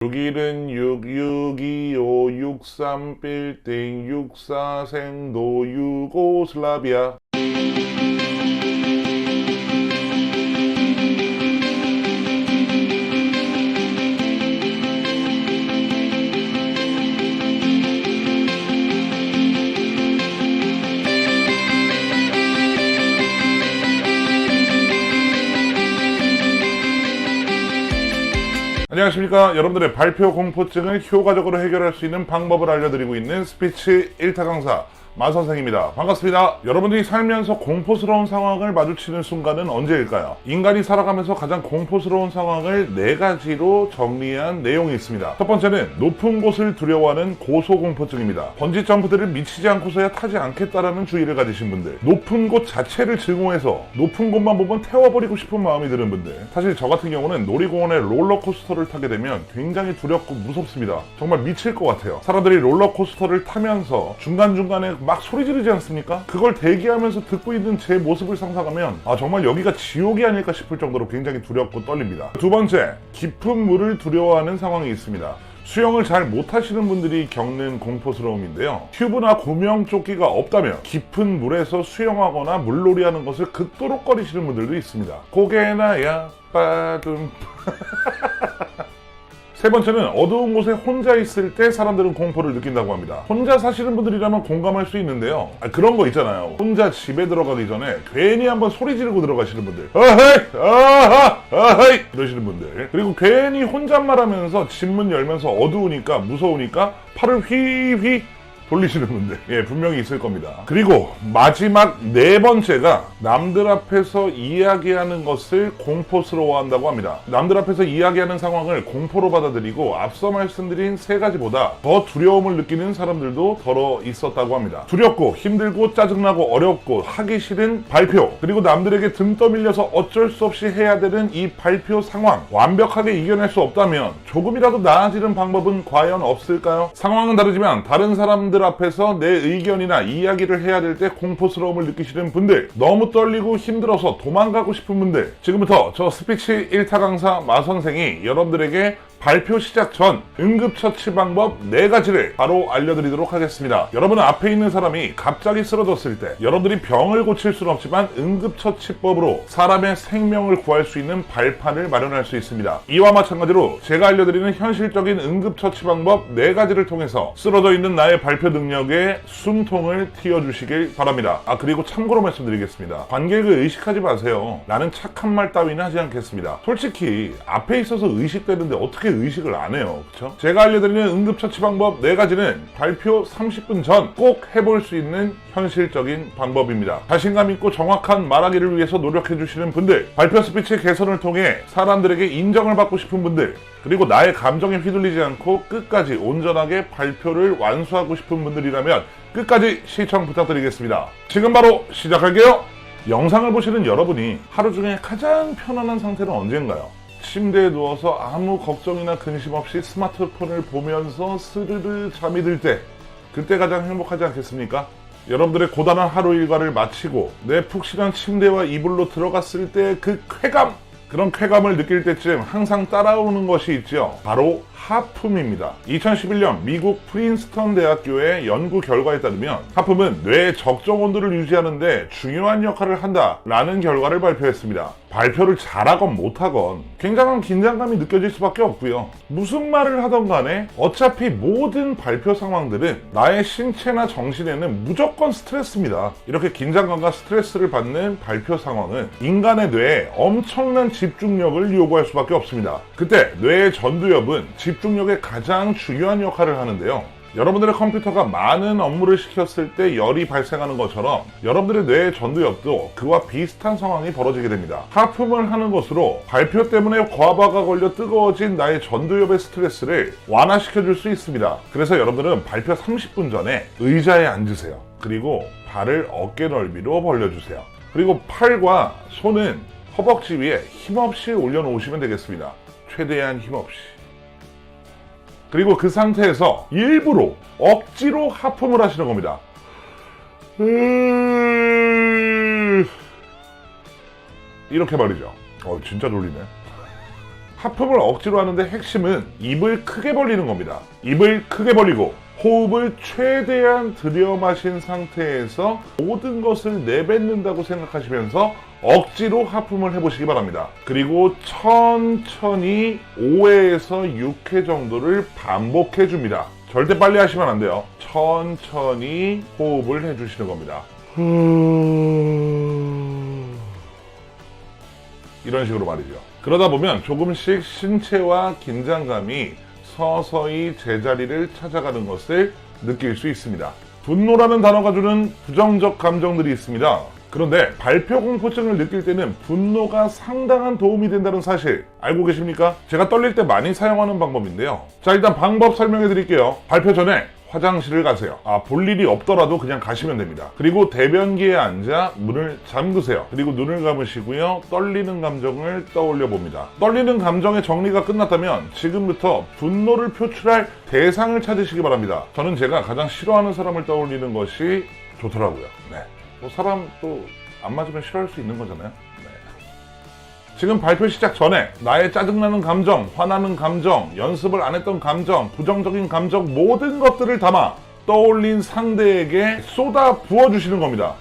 6일은 6, 625, 63 빌딩, 64생도 유고슬라비아. 안녕하십니까. 여러분들의 발표 공포증을 효과적으로 해결할 수 있는 방법을 알려드리고 있는 스피치 1타 강사 마선생입니다. 반갑습니다. 여러분들이 살면서 공포스러운 상황을 마주치는 순간은 언제일까요? 인간이 살아가면서 가장 공포스러운 상황을 4가지로 정리한 내용이 있습니다. 첫 번째는 높은 곳을 두려워하는 고소공포증입니다. 번지점프들을 미치지 않고서야 타지 않겠다라는 주의를 가지신 분들, 높은 곳 자체를 증오해서 높은 곳만 보면 태워버리고 싶은 마음이 드는 분들, 사실 저 같은 경우는 놀이공원에 롤러코스터를 타게 되면 굉장히 두렵고 무섭습니다. 정말 미칠 것 같아요. 사람들이 롤러코스터를 타면서 중간중간에 막 소리 지르지 않습니까? 그걸 대기하면서 듣고 있는 제 모습을 상상하면 정말 여기가 지옥이 아닐까 싶을 정도로 굉장히 두렵고 떨립니다. 두 번째, 깊은 물을 두려워하는 상황이 있습니다. 수영을 잘 못하시는 분들이 겪는 공포스러움인데요. 튜브나 구명조끼가 없다면 깊은 물에서 수영하거나 물놀이하는 것을 극도로 꺼리시는 분들도 있습니다. 고개나야 빠둠. 세 번째는 어두운 곳에 혼자 있을 때 사람들은 공포를 느낀다고 합니다. 혼자 사시는 분들이라면 공감할 수 있는데요. 그런 거 있잖아요. 혼자 집에 들어가기 전에 괜히 한번 소리 지르고 들어가시는 분들. 아하이! 아하! 아하이! 이러시는 분들. 그리고 괜히 혼잣말하면서 집문 열면서 어두우니까 무서우니까 팔을 휘휘 돌리시는 분들, 분명히 있을 겁니다. 그리고 마지막 4번째가 남들 앞에서 이야기하는 것을 공포스러워한다고 합니다. 남들 앞에서 이야기하는 상황을 공포로 받아들이고 앞서 말씀드린 3가지보다 더 두려움을 느끼는 사람들도 더러 있었다고 합니다. 두렵고 힘들고 짜증나고 어렵고 하기 싫은 발표, 그리고 남들에게 등 떠밀려서 어쩔 수 없이 해야 되는 이 발표 상황, 완벽하게 이겨낼 수 없다면 조금이라도 나아지는 방법은 과연 없을까요? 상황은 다르지만 다른 사람들 앞에서 내 의견이나 이야기를 해야 될 때 공포스러움을 느끼시는 분들, 너무 떨리고 힘들어서 도망가고 싶은 분들, 지금부터 저 스피치 1타 강사 마선생이 여러분들에게 발표 시작 전 응급처치 방법 4가지를 바로 알려드리도록 하겠습니다. 여러분 앞에 있는 사람이 갑자기 쓰러졌을 때 여러분들이 병을 고칠 수는 없지만 응급처치법으로 사람의 생명을 구할 수 있는 발판을 마련할 수 있습니다. 이와 마찬가지로 제가 알려드리는 현실적인 응급처치 방법 4가지를 통해서 쓰러져 있는 나의 발표 능력에 숨통을 틔워주시길 바랍니다. 그리고 참고로 말씀드리겠습니다. 관객을 의식하지 마세요. 나는 착한 말 따위는 하지 않겠습니다. 솔직히 앞에 있어서 의식되는데 어떻게 의식을 안 해요, 그쵸? 제가 알려드리는 응급처치 방법 4가지는 발표 30분 전 꼭 해볼 수 있는 현실적인 방법입니다. 자신감 있고 정확한 말하기를 위해서 노력해 주시는 분들, 발표 스피치 개선을 통해 사람들에게 인정을 받고 싶은 분들, 그리고 나의 감정에 휘둘리지 않고 끝까지 온전하게 발표를 완수하고 싶은 분들이라면 끝까지 시청 부탁드리겠습니다. 지금 바로 시작할게요. 영상을 보시는 여러분이 하루 중에 가장 편안한 상태는 언제인가요? 침대에 누워서 아무 걱정이나 근심 없이 스마트폰을 보면서 스르르 잠이 들 때, 그때 가장 행복하지 않겠습니까? 여러분들의 고단한 하루 일과를 마치고 내 푹신한 침대와 이불로 들어갔을 때 그 쾌감, 그런 쾌감을 느낄 때쯤 항상 따라오는 것이 있죠. 바로 하품입니다. 2011년 미국 프린스턴 대학교의 연구 결과에 따르면 하품은 뇌의 적정 온도를 유지하는 데 중요한 역할을 한다라는 결과를 발표했습니다. 발표를 잘하건 못하건 굉장한 긴장감이 느껴질 수밖에 없고요. 무슨 말을 하던 간에 어차피 모든 발표 상황들은 나의 신체나 정신에는 무조건 스트레스입니다. 이렇게 긴장감과 스트레스를 받는 발표 상황은 인간의 뇌에 엄청난 집중력을 요구할 수밖에 없습니다. 그때 뇌의 전두엽은 집중력에 가장 중요한 역할을 하는데요. 여러분들의 컴퓨터가 많은 업무를 시켰을 때 열이 발생하는 것처럼 여러분들의 뇌의 전두엽도 그와 비슷한 상황이 벌어지게 됩니다. 하품을 하는 것으로 발표 때문에 과부하가 걸려 뜨거워진 나의 전두엽의 스트레스를 완화시켜줄 수 있습니다. 그래서 여러분들은 발표 30분 전에 의자에 앉으세요. 그리고 발을 어깨 넓이로 벌려주세요. 그리고 팔과 손은 허벅지 위에 힘없이 올려놓으시면 되겠습니다. 최대한 힘없이. 그리고 그 상태에서 일부러 억지로 하품을 하시는 겁니다. 이렇게 말이죠. 진짜 졸리네. 하품을 억지로 하는데 핵심은 입을 크게 벌리는 겁니다. 입을 크게 벌리고 호흡을 최대한 들여 마신 상태에서 모든 것을 내뱉는다고 생각하시면서 억지로 하품을 해보시기 바랍니다. 그리고 천천히 5회에서 6회 정도를 반복해 줍니다. 절대 빨리 하시면 안 돼요. 천천히 호흡을 해주시는 겁니다. 이런 식으로 말이죠. 그러다 보면 조금씩 신체와 긴장감이 서서히 제자리를 찾아가는 것을 느낄 수 있습니다. 분노라는 단어가 주는 부정적 감정들이 있습니다. 그런데 발표 공포증을 느낄 때는 분노가 상당한 도움이 된다는 사실 알고 계십니까? 제가 떨릴 때 많이 사용하는 방법인데요. 자, 일단 방법 설명해 드릴게요. 발표 전에 화장실을 가세요. 볼 일이 없더라도 그냥 가시면 됩니다. 그리고 대변기에 앉아 문을 잠그세요. 그리고 눈을 감으시고요. 떨리는 감정을 떠올려 봅니다. 떨리는 감정의 정리가 끝났다면 지금부터 분노를 표출할 대상을 찾으시기 바랍니다. 저는 제가 가장 싫어하는 사람을 떠올리는 것이 좋더라고요. 네. 뭐 사람 또 안 맞으면 싫어할 수 있는 거잖아요. 네. 지금 발표 시작 전에 나의 짜증나는 감정, 화나는 감정, 연습을 안 했던 감정, 부정적인 감정 모든 것들을 담아 떠올린 상대에게 쏟아 부어주시는 겁니다.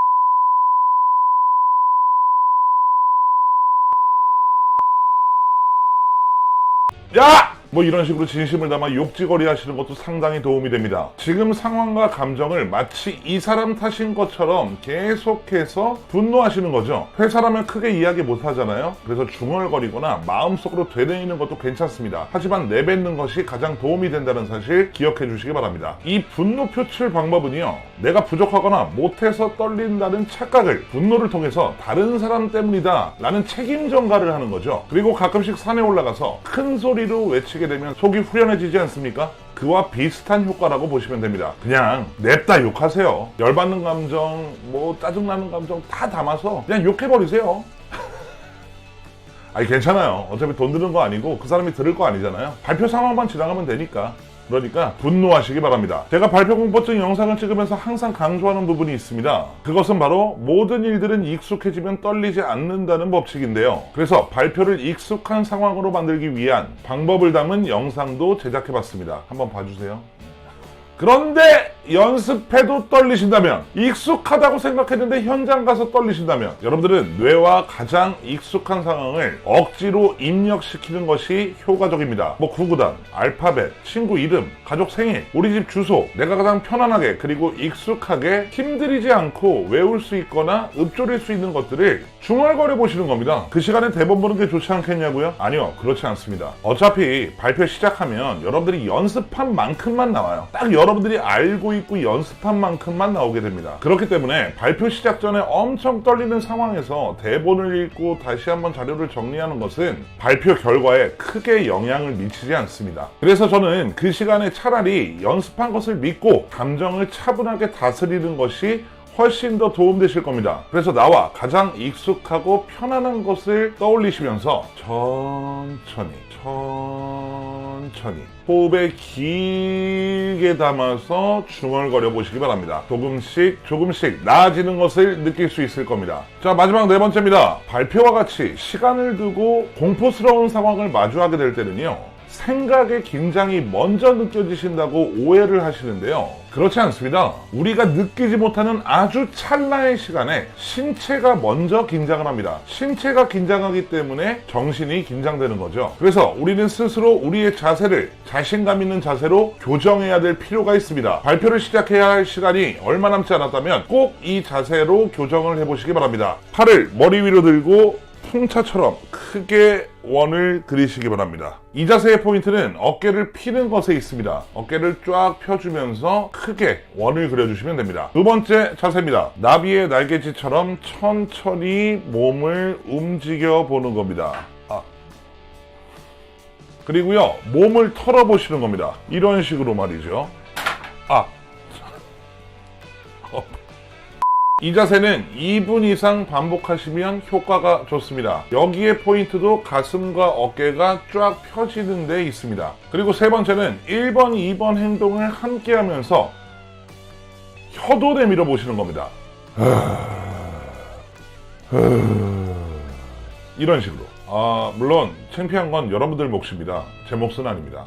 야! 뭐 이런 식으로 진심을 담아 욕지거리 하시는 것도 상당히 도움이 됩니다. 지금 상황과 감정을 마치 이 사람 탓인 것처럼 계속해서 분노하시는 거죠. 회사라면 크게 이야기 못 하잖아요. 그래서 중얼거리거나 마음속으로 되뇌이는 것도 괜찮습니다. 하지만 내뱉는 것이 가장 도움이 된다는 사실 기억해 주시기 바랍니다. 이 분노 표출 방법은요, 내가 부족하거나 못해서 떨린다는 착각을 분노를 통해서 다른 사람 때문이다 라는 책임 전가를 하는 거죠. 그리고 가끔씩 산에 올라가서 큰 소리로 외치게 되면 속이 후련해지지 않습니까? 그와 비슷한 효과라고 보시면 됩니다. 그냥 냅다 욕하세요. 열받는 감정, 뭐 짜증나는 감정 다 담아서 그냥 욕해버리세요. 아니 괜찮아요. 어차피 돈 드는 거 아니고 그 사람이 들을 거 아니잖아요. 발표 상황만 지나가면 되니까. 그러니까 분노하시기 바랍니다. 제가 발표 공포증 영상을 찍으면서 항상 강조하는 부분이 있습니다. 그것은 바로 모든 일들은 익숙해지면 떨리지 않는다는 법칙인데요. 그래서 발표를 익숙한 상황으로 만들기 위한 방법을 담은 영상도 제작해봤습니다. 한번 봐주세요. 그런데 연습해도 떨리신다면, 익숙하다고 생각했는데 현장 가서 떨리신다면, 여러분들은 뇌와 가장 익숙한 상황을 억지로 입력시키는 것이 효과적입니다. 뭐 구구단, 알파벳, 친구 이름, 가족 생일, 우리 집 주소, 내가 가장 편안하게 그리고 익숙하게 힘들이지 않고 외울 수 있거나 읊조릴 수 있는 것들을 중얼거려 보시는 겁니다. 그 시간에 대본 보는 게 좋지 않겠냐고요? 아니요, 그렇지 않습니다. 어차피 발표 시작하면 여러분들이 연습한 만큼만 나와요. 딱 여러분들이 알고 있고 연습한 만큼만 나오게 됩니다. 그렇기 때문에 발표 시작 전에 엄청 떨리는 상황에서 대본을 읽고 다시 한번 자료를 정리하는 것은 발표 결과에 크게 영향을 미치지 않습니다. 그래서 저는 그 시간에 차라리 연습한 것을 믿고 감정을 차분하게 다스리는 것이 훨씬 더 도움되실 겁니다. 그래서 나와 가장 익숙하고 편안한 것을 떠올리시면서 천천히 호흡에 길게 담아서 중얼거려 보시기 바랍니다. 조금씩 나아지는 것을 느낄 수 있을 겁니다. 자, 마지막 네 번째입니다. 발표와 같이 시간을 두고 공포스러운 상황을 마주하게 될 때는요, 생각의 긴장이 먼저 느껴지신다고 오해를 하시는데요. 그렇지 않습니다. 우리가 느끼지 못하는 아주 찰나의 시간에 신체가 먼저 긴장을 합니다. 신체가 긴장하기 때문에 정신이 긴장되는 거죠. 그래서 우리는 스스로 우리의 자세를 자신감 있는 자세로 교정해야 될 필요가 있습니다. 발표를 시작해야 할 시간이 얼마 남지 않았다면 꼭 이 자세로 교정을 해보시기 바랍니다. 팔을 머리 위로 들고 풍차처럼 크게 원을 그리시기 바랍니다. 이 자세의 포인트는 어깨를 피는 것에 있습니다. 어깨를 쫙 펴주면서 크게 원을 그려주시면 됩니다. 두 번째 자세입니다. 나비의 날개짓처럼 천천히 몸을 움직여 보는 겁니다. 그리고요, 몸을 털어보시는 겁니다. 이런 식으로 말이죠. 이 자세는 2분 이상 반복하시면 효과가 좋습니다. 여기에 포인트도 가슴과 어깨가 쫙 펴지는 데 있습니다. 그리고 세 번째는 1번, 2번 행동을 함께 하면서 혀도 내밀어 보시는 겁니다. 이런 식으로. 물론 창피한 건 여러분들 몫입니다. 제 몫은 아닙니다.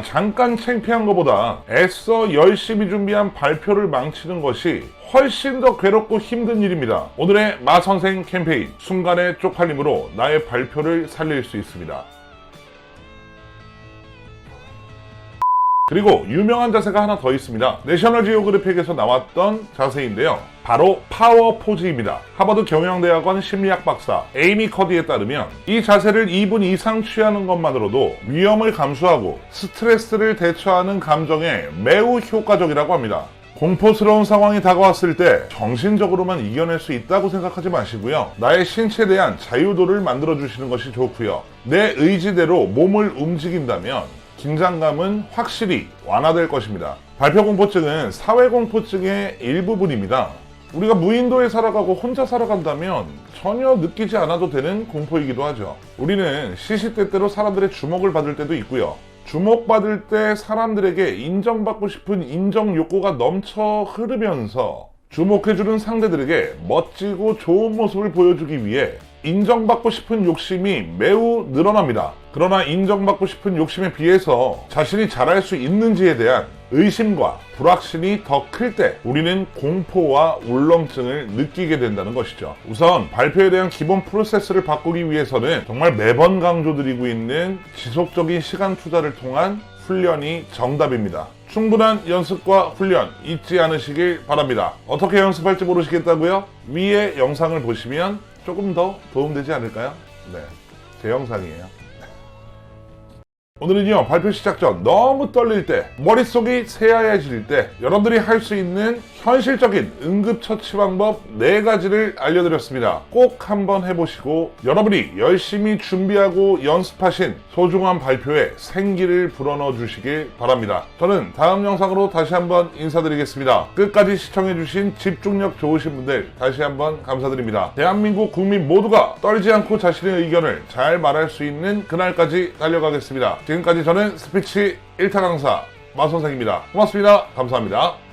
잠깐 창피한 것보다 애써 열심히 준비한 발표를 망치는 것이 훨씬 더 괴롭고 힘든 일입니다. 오늘의 마선생 캠페인, 순간의 쪽팔림으로 나의 발표를 살릴 수 있습니다. 그리고 유명한 자세가 하나 더 있습니다. 내셔널 지오그래픽에서 나왔던 자세인데요. 바로 파워 포즈입니다. 하버드 경영대학원 심리학 박사 에이미 커디에 따르면 이 자세를 2분 이상 취하는 것만으로도 위험을 감수하고 스트레스를 대처하는 감정에 매우 효과적이라고 합니다. 공포스러운 상황이 다가왔을 때 정신적으로만 이겨낼 수 있다고 생각하지 마시고요. 나의 신체에 대한 자유도를 만들어주시는 것이 좋고요. 내 의지대로 몸을 움직인다면 긴장감은 확실히 완화될 것입니다. 발표공포증은 사회공포증의 일부분입니다. 우리가 무인도에 살아가고 혼자 살아간다면 전혀 느끼지 않아도 되는 공포이기도 하죠. 우리는 시시때때로 사람들의 주목을 받을 때도 있고요. 주목받을 때 사람들에게 인정받고 싶은 인정 욕구가 넘쳐 흐르면서 주목해주는 상대들에게 멋지고 좋은 모습을 보여주기 위해 인정받고 싶은 욕심이 매우 늘어납니다. 그러나 인정받고 싶은 욕심에 비해서 자신이 잘할 수 있는지에 대한 의심과 불확신이 더 클 때 우리는 공포와 울렁증을 느끼게 된다는 것이죠. 우선 발표에 대한 기본 프로세스를 바꾸기 위해서는 정말 매번 강조드리고 있는 지속적인 시간 투자를 통한 훈련이 정답입니다. 충분한 연습과 훈련 잊지 않으시길 바랍니다. 어떻게 연습할지 모르시겠다고요? 위의 영상을 보시면 조금 더 도움되지 않을까요? 네, 제 영상이에요. 오늘은요, 발표 시작 전 너무 떨릴 때, 머릿속이 새하얘질 때 여러분들이 할 수 있는 현실적인 응급처치 방법 4가지를 알려드렸습니다. 꼭 한번 해보시고 여러분이 열심히 준비하고 연습하신 소중한 발표에 생기를 불어넣어 주시길 바랍니다. 저는 다음 영상으로 다시 한번 인사드리겠습니다. 끝까지 시청해주신 집중력 좋으신 분들 다시 한번 감사드립니다. 대한민국 국민 모두가 떨지 않고 자신의 의견을 잘 말할 수 있는 그날까지 달려가겠습니다. 지금까지 저는 스피치 1타 강사 마선생입니다. 고맙습니다. 감사합니다.